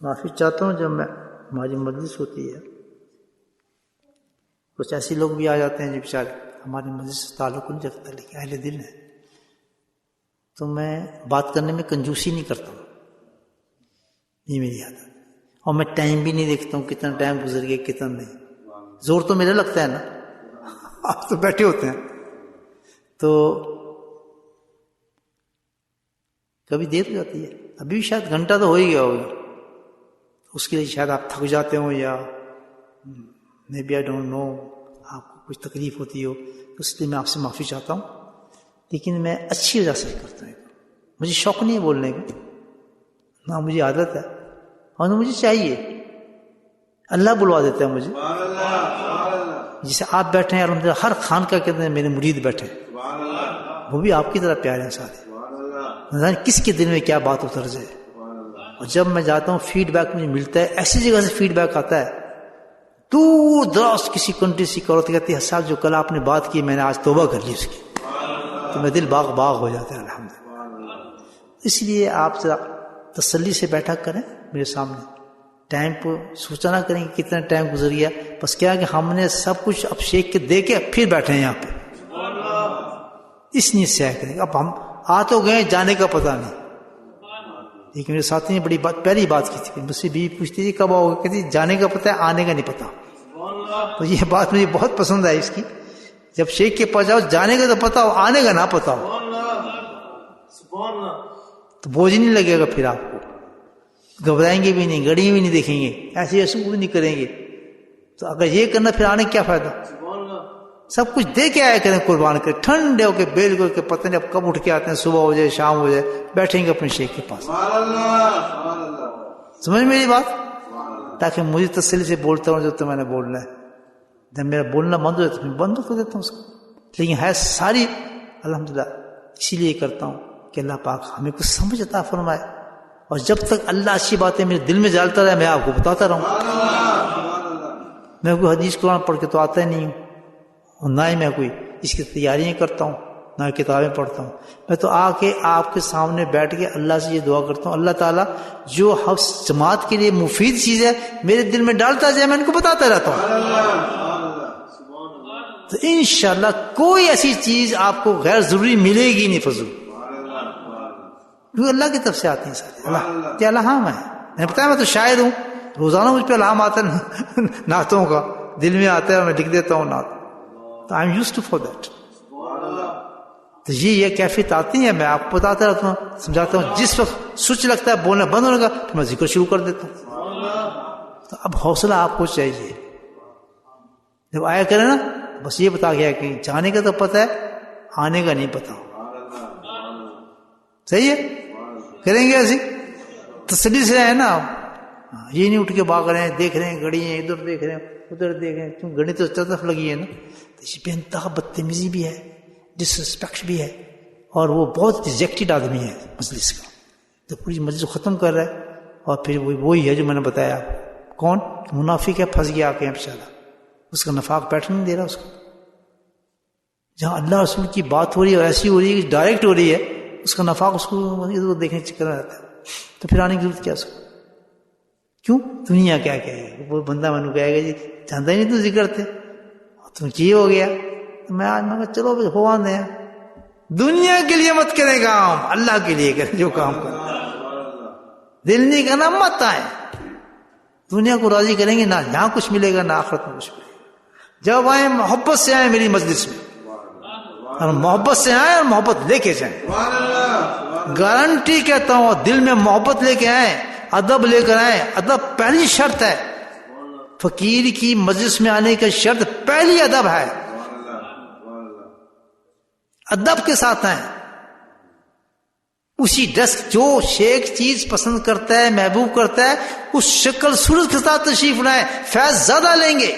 معافی چاہتا ہوں جب میں ہماری مجلس ہوتی ہے کچھ ایسے لوگ بھی آ جاتے ہیں جو بیچارے ہماری مجلس سے تعلق نہیں رکھتا لیکن اہل دل ہے، تو میں بات کرنے میں کنجوسی نہیں کرتا ہوں، یہ میری عادت، اور میں ٹائم بھی نہیں دیکھتا ہوں کتنا ٹائم گزر گیا کتنا نہیں، زور تو میرا لگتا ہے نا، آپ تو بیٹھے ہوتے ہیں، تو کبھی دیر ہو جاتی ہے، ابھی بھی شاید گھنٹہ تو ہو ہی گیا ہوگا، اس کے لیے شاید آپ تھک جاتے ہوں یا may be I don't know آپ کو کچھ تکلیف ہوتی ہو، تو اس لیے میں آپ سے معافی چاہتا ہوں، لیکن میں اچھی وجہ سے کرتا ہوں، مجھے شوق نہیں ہے بولنے کا، نہ مجھے عادت ہے اور نہ مجھے چاہیے، اللہ بلوا دیتا ہے مجھے، جسے آپ بیٹھے ہیں الحمدللہ ہر خانقاہ کے اندر میرے مرید بیٹھے ہیں، وہ بھی آپ کی طرح پیارے ہیں سارے، نہ جانے کس کے دل میں کیا بات اتر جائے، اور جب میں جاتا ہوں فیڈ بیک مجھے ملتا ہے، ایسی جگہ سے فیڈ بیک آتا ہے دور دراز کسی کنٹری سے کرو تو کہتی ہے صاحب جو کل آپ نے بات کی میں نے آج توبہ کر لی اس کی، تو میں دل باغ باغ ہو جاتا ہے الحمدللہ۔ اس لیے آپ ذرا تسلی سے بیٹھا کریں میرے سامنے، ٹائم کو سوچا نہ کریں کہ کتنا ٹائم گزر گیا، بس کیا کہ ہم نے سب کچھ اب شیخ کے دے کے پھر بیٹھے ہیں یہاں پہ، اس نیت سے کریں، اب ہم آ تو گئے جانے کا پتہ نہیں، لیکن میرے ساتھی نے بڑی بات پہلی بات کی تھی، مجھ سے بیوی پوچھتی تھی کب آؤ گے، کہتی جانے کا پتہ ہے آنے کا نہیں پتہ، تو یہ بات مجھے بہت پسند ہے اس کی، جب شیخ کے پاس جاؤ جانے کا تو پتہ ہو آنے کا نہ پتہ ہو تو بوجھ نہیں لگے گا، پھر آپ کو گھبرائیں گے بھی نہیں، گڑی بھی نہیں دیکھیں گے، ایسے ایسے بھی نہیں کریں گے، تو اگر یہ کرنا پھر آنے کیا فائدہ، سب کچھ دے کے آیا کریں قربان کریں، ٹھنڈے ہو کے بالکل کے پتہ نہیں اب کب اٹھ کے آتے ہیں، صبح ہو جائے شام ہو جائے بیٹھیں گے اپنے شیخ کے پاس، سمجھ میری بات، تاکہ مجھے تسلی سے بولتا ہوں جو تو میں نے بولنا ہے، جب میرا بولنا بند ہو جاتا ہے بند کر دیتا ہوں اس کو، لیکن ہے ساری الحمدللہ اسی لیے کرتا ہوں کہ اللہ پاک ہمیں کچھ سمجھ عطا فرمائے، اور جب تک اللہ اچھی باتیں میرے دل میں ڈالتا رہے میں آپ کو بتاتا رہوں، میں کوئی حدیث قرآن پڑھ کے تو آتا ہی نہیں ہوں، اور نہ ہی میں کوئی اس کی تیاریاں کرتا ہوں، نہ کتابیں پڑھتا ہوں، میں تو آ کے آپ کے سامنے بیٹھ کے اللہ سے یہ دعا کرتا ہوں اللہ تعالیٰ جو حفظ جماعت کے لیے مفید چیز ہے میرے دل میں ڈالتا جائے میں ان کو بتاتا رہتا ہوں، تو انشاءاللہ کوئی ایسی چیز آپ کو غیر ضروری ملے گی نہیں فضول، کیونکہ اللہ کی طرف سے آتی ہیں سارے، اللہ کیا الہام ہے، میں نے بتایا میں تو شاعر ہوں، روزانہ مجھ پہ الہام آتا ہے نعتوں کا، دل میں آتا ہے اور میں لکھ دیتا ہوں نعت، تو I am used to for that, تو یہ کیفیت آتی ہے، میں آپ کو بتاتا رہتا ہوں، سمجھاتا ہوں، جس وقت سوچ لگتا ہے بولنا بند ہونے کا پھر میں ذکر شروع کر دیتا ہوں، تو اب حوصلہ آپ کو چاہیے، جب آیا کرے نا بس یہ بتا گیا کہ جانے کا تو پتہ ہے آنے کا نہیں پتا، صحیح ہے، کریں گے ایسی تسلی سے ہے نا، یہ نہیں اٹھ کے بھاگ رہے ہیں دیکھ رہے ہیں گھڑی ہیں ادھر دیکھ رہے ہیں ادھر دیکھ رہے ہیں، کیوں گھڑی تو طرف لگی ہے نا، تو اس بے انتہا بدتمیزی بھی ہے، ڈس رسپیکٹ بھی ہے، اور وہ بہت ریجیکٹڈ آدمی ہے مجلس کا، تو پوری مجلس ختم کر رہا ہے، اور پھر وہی ہے جو میں نے بتایا، کون منافق ہے، پھنس گیا آ کے انشاءاللہ، اس کا نفاق بیٹھنے نہیں دے رہا اس کو، جہاں اللہ رسول کی بات ہو رہی ہے اور ایسی ہو رہی ہے کہ ڈائریکٹ ہو رہی ہے، اس کا نفاق اس کو دیکھنے چکر میں رہتا ہے، تو پھر آنے کی ضرورت کیا اس کو، کیوں دنیا کیا کہے گا، وہ بندہ میں نے کہے گا جی جانتا ہی نہیں تو ذکر تھے تم کی ہو گیا، تو میں آج میں چلو ہو آنے ہیں، دنیا کے لیے مت کرے کام، اللہ کے لیے کرے جو کام کرنا، دل نہیں کرنا مت آئے، دنیا کو راضی کریں گے نہ یہاں کچھ ملے گا نہ آخرت میں کچھ ملے گا، جب آئیں محبت سے آئیں میری مجلس میں، اور محبت سے آئیں اور محبت لے کے جائیں، گارنٹی کہتا ہوں، دل میں محبت لے کے آئیں، ادب لے کر آئیں، ادب پہلی شرط ہے، فقیر کی مجلس میں آنے کا شرط پہلی ادب ہے، ادب کے ساتھ آئیں، اسی ڈس جو شیخ چیز پسند کرتا ہے محبوب کرتا ہے اس شکل صورت کے ساتھ تشریف لائیں، فیض زیادہ لیں گے،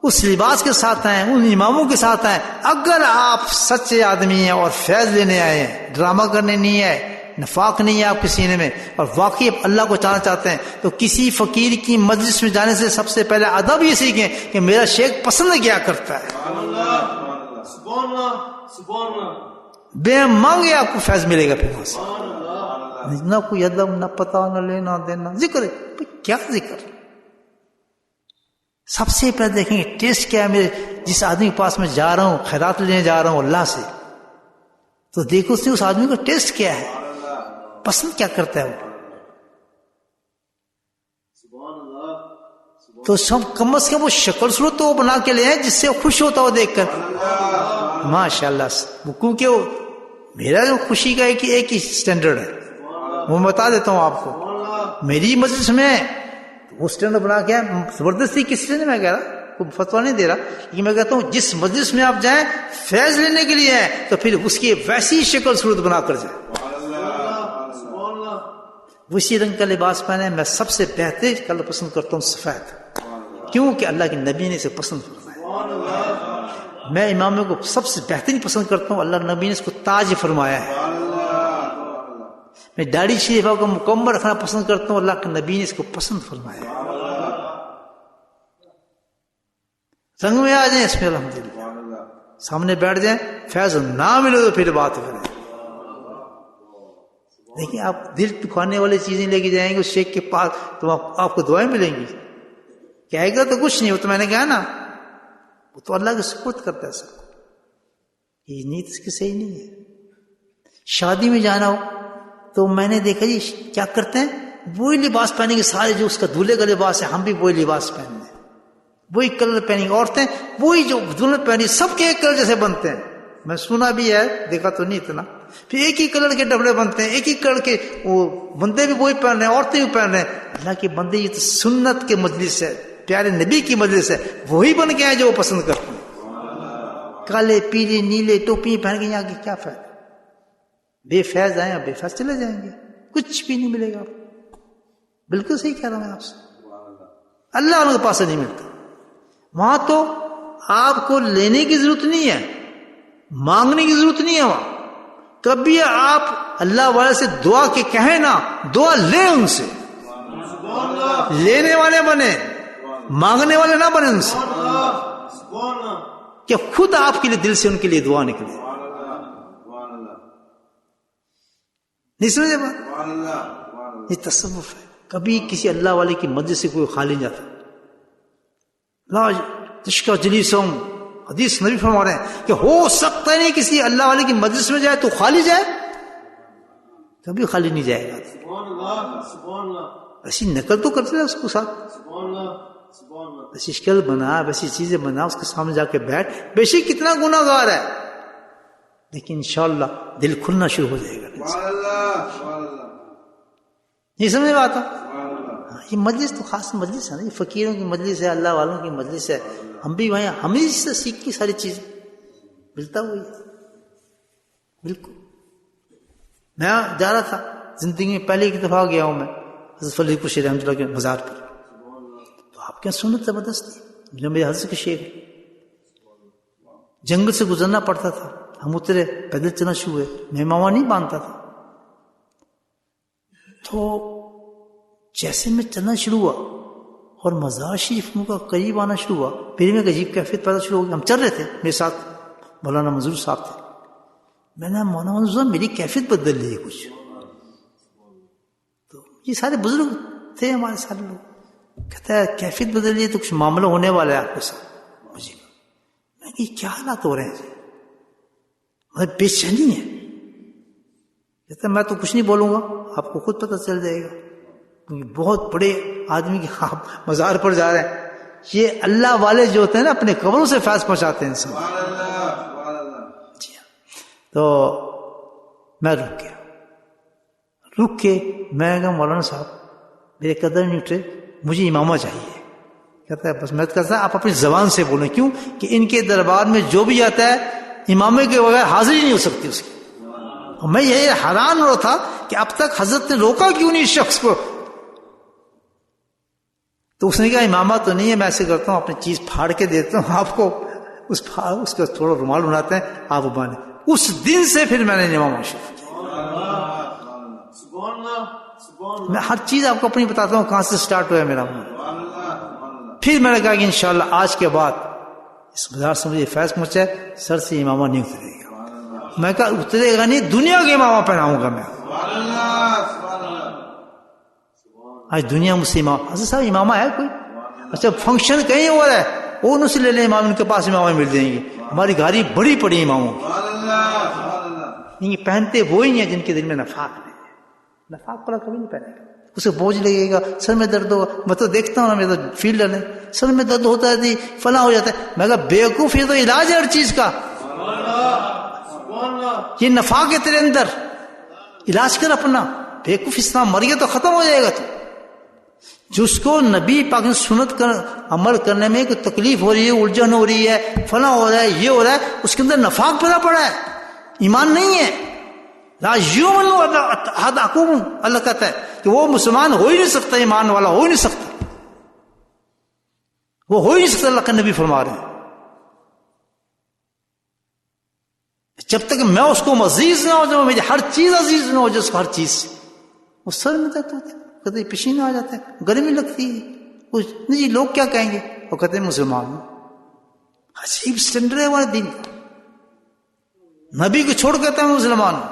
اس لباس کے ساتھ آئیں، ان اماموں کے ساتھ آئیں، اگر آپ سچے آدمی ہیں اور فیض لینے آئے ہیں، ڈرامہ کرنے نہیں آئے، نفاق نہیں ہے آپ کے سینے میں، اور واقعی اللہ کو چاہنا چاہتے ہیں، تو کسی فقیر کی مجلس میں جانے سے سب سے پہلے ادب یہ سیکھیں کہ میرا شیخ پسند کیا کرتا ہے، بے مانگے آپ کو فیض ملے گا، پھر وہاں سے نہ کوئی ادب، نہ پتہ، نہ لینا دینا، ذکر ہے. کیا ذکر؟ سب سے پہلے دیکھیں گے ٹیسٹ کیا ہے میرے جس آدمی کے پاس میں جا رہا ہوں، خیرات لینے جا رہا ہوں اللہ سے، تو دیکھو اس نے اس آدمی کو ٹیسٹ کیا ہے، پسند کیا کرتا ہے وہ. تو سب کم از کم وہ شکل صورت تو وہ بنا کے لے آئے جس سے وہ خوش ہوتا ہو دیکھ کر. ماشاء اللہ، کیونکہ وہ میرا جو خوشی کا ایک ہی اسٹینڈرڈ ہے، وہ بتا دیتا ہوں آپ کو. میری مجلس میں وہ اسٹینڈرڈ بنا کے زبردستی کس لیے نہیں میں کہہ رہا، کوئی فتویٰ نہیں دے رہا، لیکن میں کہتا ہوں جس مجلس میں آپ جائیں فیض لینے کے لیے ہیں تو پھر اس کی ویسی شکل صورت بنا کر جائیں. اسی رنگ کا لباس پہنے. میں سب سے بہترین کلر پسند کرتا ہوں سفید، کیوں کہ اللہ کے نبی نے اسے پسند فرمایا. میں اماموں کو سب سے بہترین پسند کرتا ہوں، اللہ نبی نے اس کو تاج فرمایا ہے. میں داڑھی شریفہ کو مکمل رکھنا پسند کرتا ہوں، اللہ کے نبی نے اس کو پسند فرمایا ہے. رنگ میں آ جائیں اس میں الحمدللہ، سامنے بیٹھ جائیں، فیض نہ ملے تو پھر بات کریں. دیکھیں آپ دل دکھانے والی چیزیں لے کے جائیں گے اس شیخ کے پاس تو آپ کو دعائیں ملیں گی. کہے گا تو کچھ نہیں، وہ تو میں نے کہا نا وہ تو اللہ کے سپرد کرتا ہے سب کو. یہ نیت اس کی صحیح نہیں ہے. شادی میں جانا ہو تو میں نے دیکھا جی کیا کرتے ہیں، وہی لباس پہنیں گے سارے جو اس کا دولہے کا لباس ہے، ہم بھی وہی لباس پہنیں گے، وہی کلر پہنیں گے. عورتیں وہی جو دلہن پہنی سب کے ایک کلر جیسے بنتے ہیں. میں سنا بھی ہے، دیکھا تو نہیں اتنا. پھر ایک ہی کلر کے ڈبڑے بنتے ہیں، ایک ہی کلر کے وہ بندے بھی وہی پہن رہے ہیں، عورتیں بھی پہن رہے ہیں. اللہ کے بندے یہ تو سنت کے مجلس ہے، پیارے نبی کی مجلس ہے، وہی بن کے آئے جو وہ پسند کرتے ہیں. کالے پیلے نیلے ٹوپی پہن کے یہاں کی کیا فائدہ؟ بے فیض آئے بے فیض چلے جائیں گے، کچھ بھی نہیں ملے گا. بالکل صحیح کہہ رہا ہوں میں آپ سے. اللہ ان کے پاس سے نہیں ملتا. وہاں تو آپ کو لینے کی ضرورت نہیں ہے، مانگنے کی ضرورت نہیں ہے. وہاں کبھی آپ اللہ والے سے دعا کے کہیں نا، دعا لیں ان سے. لینے والے بنے، مانگنے والے نہ بنے ان سے، کہ خود آپ کے لیے دل سے ان کے لیے دعا نکلے. نہیں سمجھے بات؟ یہ تصوف ہے. کبھی کسی اللہ والے کی مجلس سے کوئی خالی نہیں جاتا. لا تشکا جلیسہم، حدیث نبی فرما رہے ہیں کہ ہو سکتا نہیں کسی اللہ والے کی مجلس میں جائے تو خالی جائے، کبھی خالی نہیں جائے گا. ایسی نقل تو کرتے ہیں اس کو ساتھ، ایسی شکل بنا، ویسی چیزیں بنا، اس کے سامنے جا کے بیٹھ. بے شک کتنا گناہ گار ہے، لیکن انشاءاللہ دل کھلنا شروع ہو جائے گا. یہ سمجھ میں آتا. یہ مجلس تو خاص مجلس ہے نا، یہ فقیروں کی مجلس ہے، اللہ والوں کی مجلس ہے. ہم بھی وہیں، ہم ہی سے سیکھ کی ساری چیزیں ملتا ہوئی. بالکل. میں جا رہا تھا زندگی میں پہلے ایک دفعہ گیا ہوں میں حضرت فضل پور شیخ رحمۃ اللہ کے مزار پر. تو آپ کے سنت زبردست تھی، جو میرے حضرت کے شیخ جنگل سے گزرنا پڑتا تھا. ہم اترے، پیدل چلنا شروع ہوئے. میں ماما نہیں باندھتا تھا. تو جیسے میں چلنا شروع ہوا اور مزار شریف کا قریب آنا شروع ہوا، پھر میں عجیب کیفیت پیدا شروع ہو گئی. ہم چل رہے تھے، میرے ساتھ مولانا منظور صاحب تھے. میں نے مولانا منظور صاحب میری کیفیت بدل لی ہے کچھ. تو یہ سارے بزرگ تھے ہمارے سارے لوگ. کہتا ہے کیفیت بدل لی تو کچھ معاملہ ہونے والا ہے آپ کے ساتھ. مجھے میں کہ کیا حالات ہو رہے ہیں؟ مجھے بے چینی ہے. کہتا ہے میں تو کچھ نہیں بولوں گا، آپ کو خود پتہ چل جائے گا، کیونکہ بہت بڑے آدمی کے آپ مزار پر جا رہے ہیں. یہ اللہ والے جو ہوتے ہیں نا اپنے قبروں سے فیض پہنچاتے ہیں انسان. جی ہاں. تو میں رک گیا. رک کے میں کہا مولانا صاحب میرے قدر نہیں اٹھے، مجھے امامہ چاہیے. کہتا ہے بس میں کہتا آپ اپنی زبان سے بولیں، کیوں کہ ان کے دربار میں جو بھی آتا ہے امامے کے بغیر حاضری نہیں ہو سکتی اس کی. اور میں یہ حیران ہو رہا تھا کہ اب تک حضرت نے روکا کیوں نہیں اس شخص کو. تو اس نے کہا امامہ تو نہیں ہے، میں ایسے کرتا ہوں اپنی چیز پھاڑ کے دیتا ہوں آپ کو، اس کا تھوڑا رومال بناتے ہیں آپ باندھیں. اس دن سے پھر میں نے امامہ شروع کیا. میں ہر چیز آپ کو اپنی بتاتا ہوں کہاں سے سٹارٹ ہوا ہے میرا. پھر میں نے کہا کہ انشاءاللہ آج کے بعد اس مزار سے مجھے فیض پہنچا ہے، سر سے امامہ نہیں اترے گا. میں کہا اترے گا نہیں، دنیا کے امامہ پہناؤں گا میں. آج دنیا مجھ سے امام حضرت صاحب امامہ ہے کوئی؟ اچھا فنکشن کہیں اور ہے وہ ان سے لے لیں امام، ان کے پاس امام مل جائیں گے. ہماری گاڑی بڑی پڑی اماموں کی. یہ پہنتے وہی ہیں جن کے دل میں نفاق نہیں ہے. نفاق والا کبھی نہیں پہنے گا. اسے بوجھ لگے گا، سر میں درد ہوگا. میں تو دیکھتا ہوں نا، میرا فیلڈر ہے، سر میں درد ہوتا ہے جی فلاں ہو جاتا ہے. میں کہا بیوقوف، یہ تو علاج ہے ہر چیز کا. یہ نفاق ہے تیرے اندر، علاج کر اپنا. بیوقوف اسلام مر گیا تو ختم ہو جائے گا. تو جس کو نبی پاک سنت کر عمل کرنے میں کوئی تکلیف ہو رہی ہے، الجھن ہو رہی ہے، فلاں ہو رہا ہے، یہ ہو رہا ہے، اس کے اندر نفاق پیدا پڑا ہے، ایمان نہیں ہے. لا یؤمن احدکم، اللہ کہتا ہے کہ وہ مسلمان ہو ہی نہیں سکتا، ایمان والا ہو ہی نہیں سکتا، وہ ہو ہی نہیں سکتا. اللہ کا نبی فرما رہے ہیں جب تک میں اس کو عزیز نہ ہو جاؤں، میری ہر چیز عزیز نہ ہو جائے اس کو، ہر چیز سے وہ سر میں درد ہوتا ہے، کہتے پسینہ آ جاتا ہے، گرمی لگتی ہے، کچھ نہیں جی لوگ کیا کہیں گے، وہ کہتے ہیں مسلمان ہوں. عجیب سٹینڈرڈ ہے ہمارے دین کا. نبی کو چھوڑ کہتا ہے مسلمان ہوں.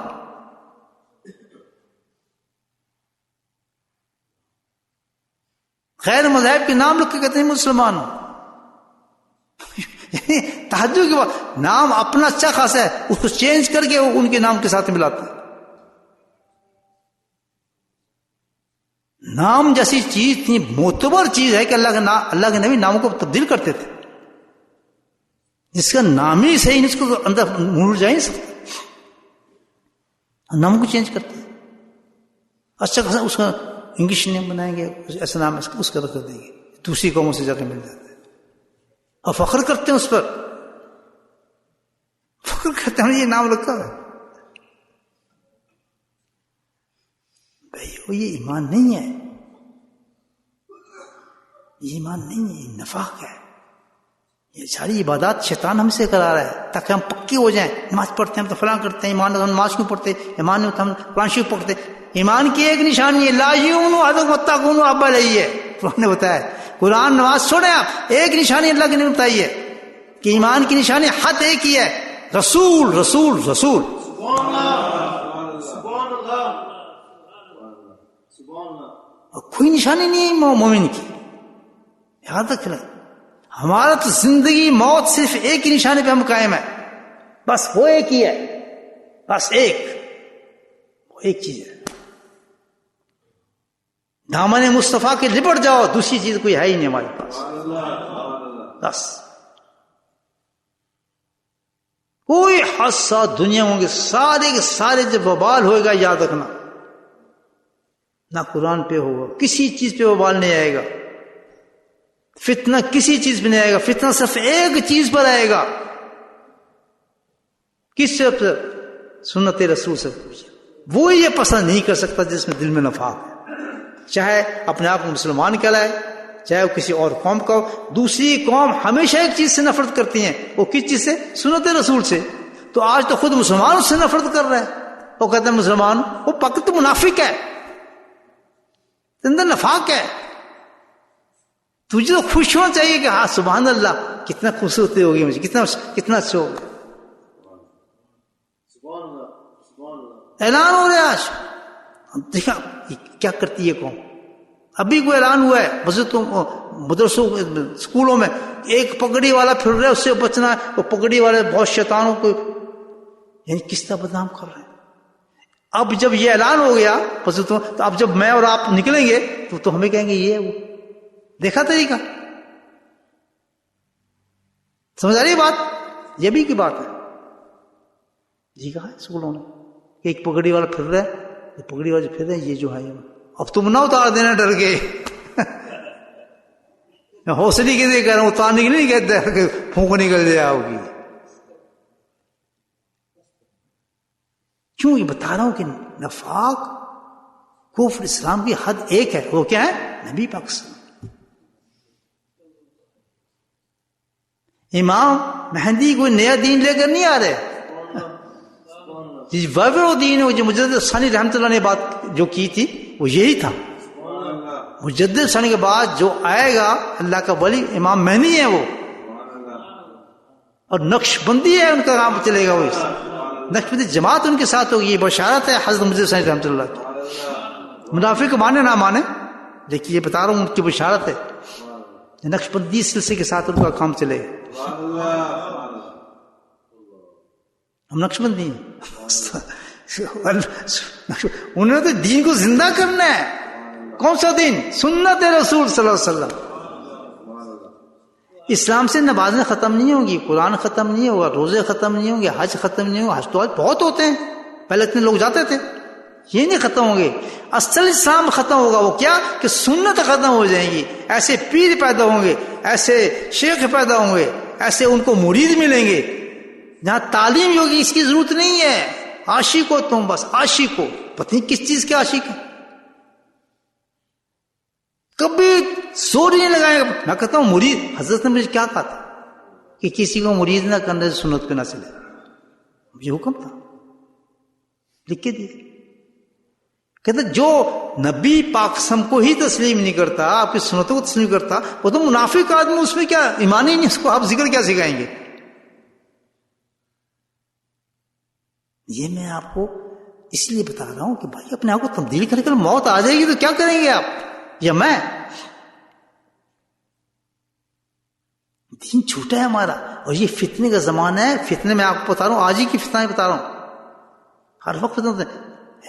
غیر مذہب کے نام لکھ کے کہتے ہیں مسلمان ہوں. تعجب کی بات، نام اپنا اچھا خاصا ہے، اس کو چینج کر کے ان کے نام کے ساتھ ملاتے ہیں. نام جیسی چیز اتنی معتبر چیز ہے کہ اللہ کے نبی ناموں کو تبدیل کرتے تھے. جس کا نام ہی صحیح نہیں، اس کو اندر مڑ جا نہیں سکتا، نام کو چینج کرتے ہیں. اچھا خاصا اس کا انگلش نیم بنائیں گے، ایسا نام اس کا رکھ دیں گے، دوسری قوموں سے جا کے مل جاتے ہیں اور فخر کرتے ہیں اس پر، فخر کرتے ہیں یہ نام رکھا ہے. بھائی یہ ایمان نہیں ہے، یہ ایمان نہیں ہے، یہ نفاق ہے. یہ ساری عبادات شیطان ہم سے کرا رہا ہے تاکہ ہم پکے ہو جائیں. نماز پڑھتے ہیں ہم تو فلاں کرتے ہیں، ایمان ہم نماز کیوں پڑھتے، ایمان نہیں ہوتا ہم قرآن شریف پڑھتے. ایمان کی ایک نشانی ہے لا یؤمنو احدکم حتی یکونوا احب الیہ ہے، قرآن نے بتایا. قرآن نماز چھوڑیں آپ، ایک نشانی اللہ کے نے بتائی ہے کہ ایمان کی نشانی حد ایک ہی ہے، رسول رسول رسول. اور کوئی نشانی نہیں ہے مومن کی. یاد رکھنا، ہمارا تو زندگی موت صرف ایک ہی نشانے پہ ہم قائم ہے، بس وہ ایک ہی ہے، بس وہ ایک چیز ہے. دامن مصطفیٰ کے لپٹ جاؤ، دوسری چیز کوئی ہے ہی نہیں ہمارے پاس. بس کوئی حادثہ دنیا ہوں گے سارے کے سارے جب وبال ہوئے گا، یاد رکھنا نہ قرآن پہ ہوگا، کسی چیز پہ وبال نہیں آئے گا. فتنہ کسی چیز پہ نہیں آئے گا، فتنہ صرف ایک چیز پر آئے گا. کس سے؟ سنت رسول سے. وہ یہ پسند نہیں کر سکتا جس میں دل میں نفاق ہے، چاہے اپنے آپ کو مسلمان کہلائے، چاہے وہ کسی اور قوم کا ہو. دوسری قوم ہمیشہ ایک چیز سے نفرت کرتی ہیں، وہ کس چیز سے؟ سنت رسول سے. تو آج تو خود مسلمان اس سے نفرت کر رہا ہے، وہ کہتے ہیں مسلمان، وہ پکا تو منافق ہے، اندر نفاق ہے. تجھے تو خوش ہونا چاہیے کہ ہاں سبحان اللہ کتنا خوبصورتی ہوگی، مجھے کتنا اچھا ہوگا. اعلان ہو رہا ہے آج، دیکھا کیا کرتی ہے قوم. ابھی کوئی اعلان ہوا ہے مدرسوں اسکولوں میں، ایک پگڑی والا پھر رہا ہے، اس سے بچنا ہے. وہ پگڑی والے بہت شیطانوں کو یعنی کس طرح بدنام کر رہے ہیں. اب جب یہ اعلان ہو گیا تو اب جب میں اور آپ نکلیں گے تو ہمیں کہیں گے یہ وہ دیکھا طریقہ. سمجھ آ رہی بات؟ یہ بھی کی بات ہے جی. کہا ہے اسکولوں نے ایک پگڑی والا پھر رہا ہے، پگڑی والے پھر رہے ہیں، یہ جو ہے اب تم نہ اتار دینا ڈر کے. میں حوصلے کے لیے کہہ رہا ہوں، اتارنے کے لیے نہیں کہتا کہ پھونک نکل جائے ہوگی. کیوں یہ بتا رہا ہوں کہ نفاق کفر اسلام کی حد ایک ہے، وہ کیا ہے؟ نبی پاک صلی اللہ علیہ وسلم. امام مہدی کوئی نیا دین لے کر نہیں آ رہے. وہ دین ہے جو مجدد ثانی رحمۃ اللہ نے بات جو کی تھی وہ یہی تھا. مجدد ثانی کے بعد جو آئے گا اللہ کا ولی امام مہدی ہے وہ، اور نقش بندی ہے ان کا کام چلے گا. وہ نقش بندی جماعت ان کے ساتھ ہوگی. یہ بشارت ہے حضرت مجدد ثانی رحمۃ اللہ کی. منافق مانے نہ مانے لیکن یہ بتا رہا ہوں ان کی بشارت ہے، نقش بندی سلسلے کے ساتھ ان کا کام چلے گا. ہم نقش بندی ہیں. انہوں نے تو دین کو زندہ کرنا ہے. کون سا دین؟ سنت رسول صلی اللہ علیہ وسلم. اسلام سے نمازیں ختم نہیں ہوں گی، قرآن ختم نہیں ہوگا، روزے ختم نہیں ہوں گے، حج ختم نہیں ہوگا. حج تو آج بہت ہوتے ہیں، پہلے اتنے لوگ جاتے تھے، یہ نہیں ختم ہوں گے. اصل اسلام ختم ہوگا. وہ کیا کہ سنت ختم ہو جائیں گی. ایسے پیر پیدا ہوں گے، ایسے شیخ پیدا ہوں گے، ایسے ان کو مرید ملیں گے. جہاں تعلیم ہوگی اس کی ضرورت نہیں ہے. عاشق ہو تم، بس عاشق ہو، پتہ نہیں کس چیز کے عاشق ہے. کبھی زور نہیں لگائے گا. میں کہتا ہوں مرید، حضرت نے مجھے کیا کہا تھا کہ کسی کو مرید نہ کرنے سے سنت پہ نہ چلے. یہ حکم تھا، لکھ کے دیے. کہتے جو نبی پاک سم کو ہی تسلیم نہیں کرتا، آپ کی سنتوں کو تسلیم کرتا، وہ تو منافق آدمی، اس میں کیا ایمان ہی نہیں، اس کو آپ ذکر کیا سکھائیں گے. یہ میں آپ کو اس لیے بتا رہا ہوں کہ بھائی اپنے آپ کو تبدیل کرنے کے لیے موت آ جائے گی تو کیا کریں گے آپ یا میں؟ دین چھوٹا ہے ہمارا، اور یہ فتنے کا زمانہ ہے. فتنے میں آپ کو بتا رہا ہوں، آج ہی کی فتنہ بتا رہا ہوں. ہر وقت فتنے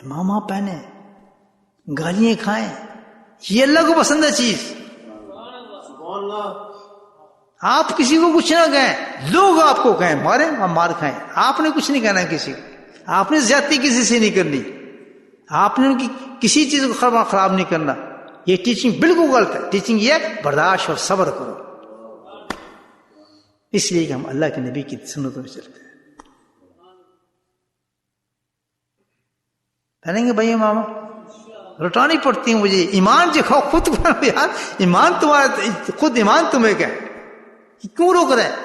امامہ پہنے، گالیاں کھائیں، یہ اللہ کو پسند ہے چیز. آپ کسی کو کچھ نہ کہیں، لوگ آپ کو کہیں، ماریں آپ مار کھائیں، آپ نے کچھ نہیں کہنا کسی کو. آپ نے زیادتی کسی سے نہیں کرنی، آپ نے ان کی کسی چیز کو خراب نہیں کرنا. یہ ٹیچنگ بالکل غلط ہے. ٹیچنگ یہ برداشت اور صبر کرو. اس لیے کہ ہم اللہ کے نبی کی سنتوں میں چلتے ہیں. کہیں گے بھائی ماما رٹانی پڑتی ہیں مجھے. ایمان جو خود یار، ایمان تمہارا، خود ایمان تمہیں کیا کیوں روک رہے ہیں؟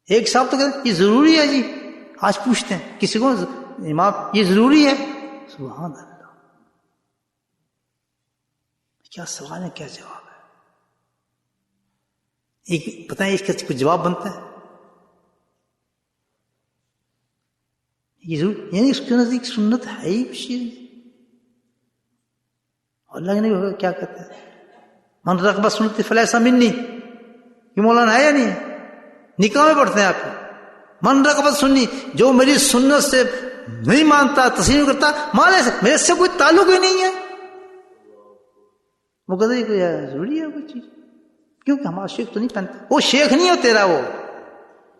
ایک صاحب تو کہتے یہ ضروری ہے جی. آج پوچھتے ہیں کسی کو امام یہ ضروری ہے؟ سبحان اللہ، کیا سوال ہے، کیا جواب ہے؟ ایک پتہ ہے اس کا کوئی جواب بنتا ہے؟ یہ ضرور یعنی اس کے نزدیک سنت ہے ہی کچھ. اللہ کے نبی کیا کہتے ہیں؟ من رغب سنتی فلیس منی. یہ مولانا ہے یا نہیں؟ نکاح میں پڑھتے ہیں آپ کو. من رغب سنی، جو میری سنت سے نہیں مانتا، تسلیم کرتا، مانے سے میرے سے کوئی تعلق ہی نہیں ہے. وہ کہتے ہیں کہ ضروری ہے کوئی چیز، کیونکہ ہمارا شیخ تو نہیں پہنتا. وہ شیخ نہیں ہو تیرا. وہ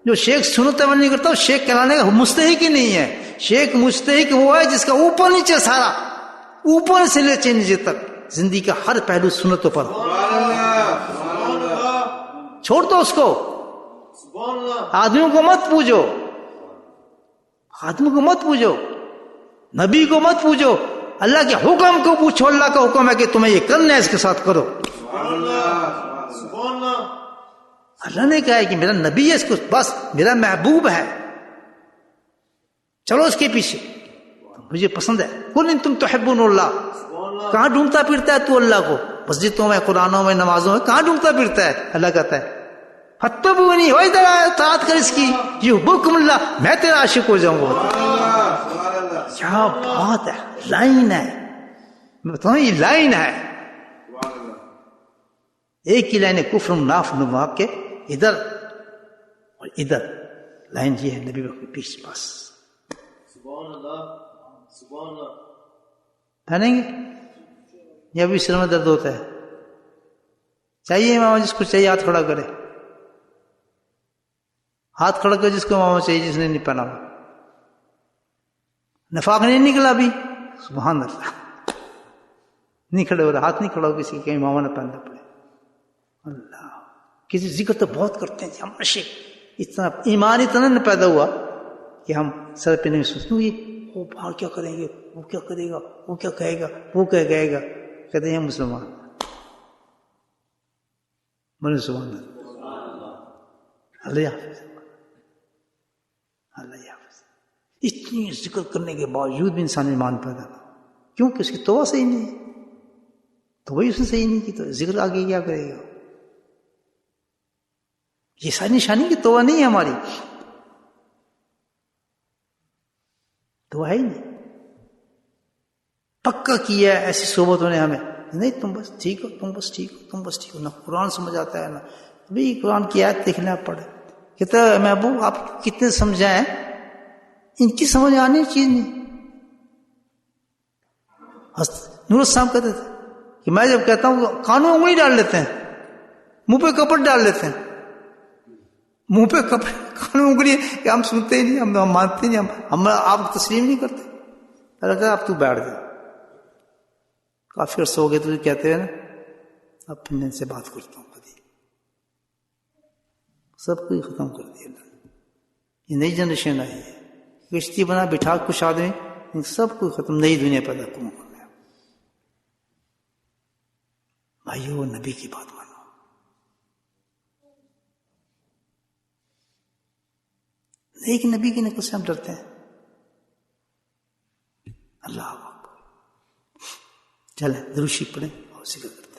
جو شیخ سنت عمل نہیں کرتا وہ شیخ کہلانے کا مستحق ہی نہیں ہے. شیخ مستحق وہ ہے جس کا اوپر نیچے سارا، اوپر سے لے نیچے تک زندگی کا ہر پہلو سنتوں پر. چھوڑ دو اس کو. آدمیوں کو مت پوجو، آدمی کو مت پوجو، نبی کو مت پوجو. اللہ کے حکم کو پوچھو. اللہ کا حکم ہے کہ تمہیں یہ کرنا ہے، اس کے ساتھ کرو. اللہ نے کہا ہے کہ میرا نبی ہے، اس کو بس میرا محبوب ہے، چلو اس کے پیچھے، مجھے پسند ہے. قل ان تم تحبون اللہ. کہاں ڈھونڈتا پھرتا ہے تو اللہ کو؟ مسجدوں میں، قرآنوں میں، نمازوں میں کہاں ڈھونڈتا پھرتا ہے؟ اللہ کہتا ہے فتبونی و ادھر اطاعت کر اس کی، یحببکم اللہ، میں تیرا عاشق ہو جاؤں گا. کیا بات ہے، لائن ہے. میں بتاؤں یہ لائن ہے. ایک ہی لائن ہے، کفر ناف نما کے ادھر اور ادھر. لائن یہ ہے نبی کے پیچھے. بس سبحان اللہ، سبحان اللہ. پہنیں گے یہ ابھی سر میں درد ہوتا ہے؟ چاہیے ماما جس کو چاہیے ہاتھ کھڑا کرے. ہاتھ کھڑا کرے جس کو ماما چاہیے، جس نے نہیں پہنا. نفاق نہیں نکلا ابھی؟ سبحان اللہ. نہیں کھڑے ہو رہا، ہاتھ نہیں کھڑا ہو کسی کے ماما نے پہننا پڑے. اللہ کسی ذکر تو بہت کرتے ہیں ہم عاشق. اتنا ایمان اتنا نہ پیدا ہوا کہ ہم سر پہ نہیں سوچتے یہ وہ باہر کیا کریں گے، وہ کیا کرے گا، وہ کیا کہے گا، وہ کیا کہے گا. کہتے ہیں مسلمان بولے سبحان اللہ. اللہ حافظ، اللہ حافظ. اتنی ذکر کرنے کے باوجود بھی انسان ایمان پیدا نہ، کیونکہ اس کی توبہ صحیح نہیں ہے. توبہ اس نے صحیح نہیں کی تو ذکر آگے کیا کرے گا؟ یہ ساری نشانی کی توبہ نہیں ہے ہماری، توبہ ہے ہی نہیں. پکا کیا ہے ایسی صحبتوں نے ہمیں، نہیں تم بس ٹھیک ہو، تم بس ٹھیک ہو، تم بس ٹھیک ہو. نہ قرآن سمجھ آتا ہے، نہ ابھی قرآن کی آیت دیکھنا پڑے. کہتا ہے محبوب آپ کتنے سمجھائیں، ان کی سمجھ آنے چیز نہیں. نور صاحب کہتے تھے کہ میں جب کہتا ہوں کانوں انگلی ڈال لیتے ہیں، منہ پہ کپڑ ڈال لیتے ہیں، منہ پہ کپڑے کانوں انگلی، کہ ہم سنتے ہی نہیں، ہم مانتے نہیں، ہم آپ تسلیم نہیں کرتے. کہا اب تو بیٹھ جا، کافی عرصہ ہو گئے تو کہتے ہیں نا اب پھر میں ان سے بات کرتا ہوں. کبھی سب کو ہی ختم کر دیا اللہ نے. یہ نئی جنریشن آئی ہے، کشتی بنا بٹھا کچھ آدمی، ان سب کو ختم، نئی دنیا پیدا کرنا ہے. بھائیو نبی کی بات مانو. ایک نبی کی نقل سے ہم ڈرتے ہیں. اللہ اکبر. چلیں دروشی پڑھیں اور ذکر کرتے ہیں.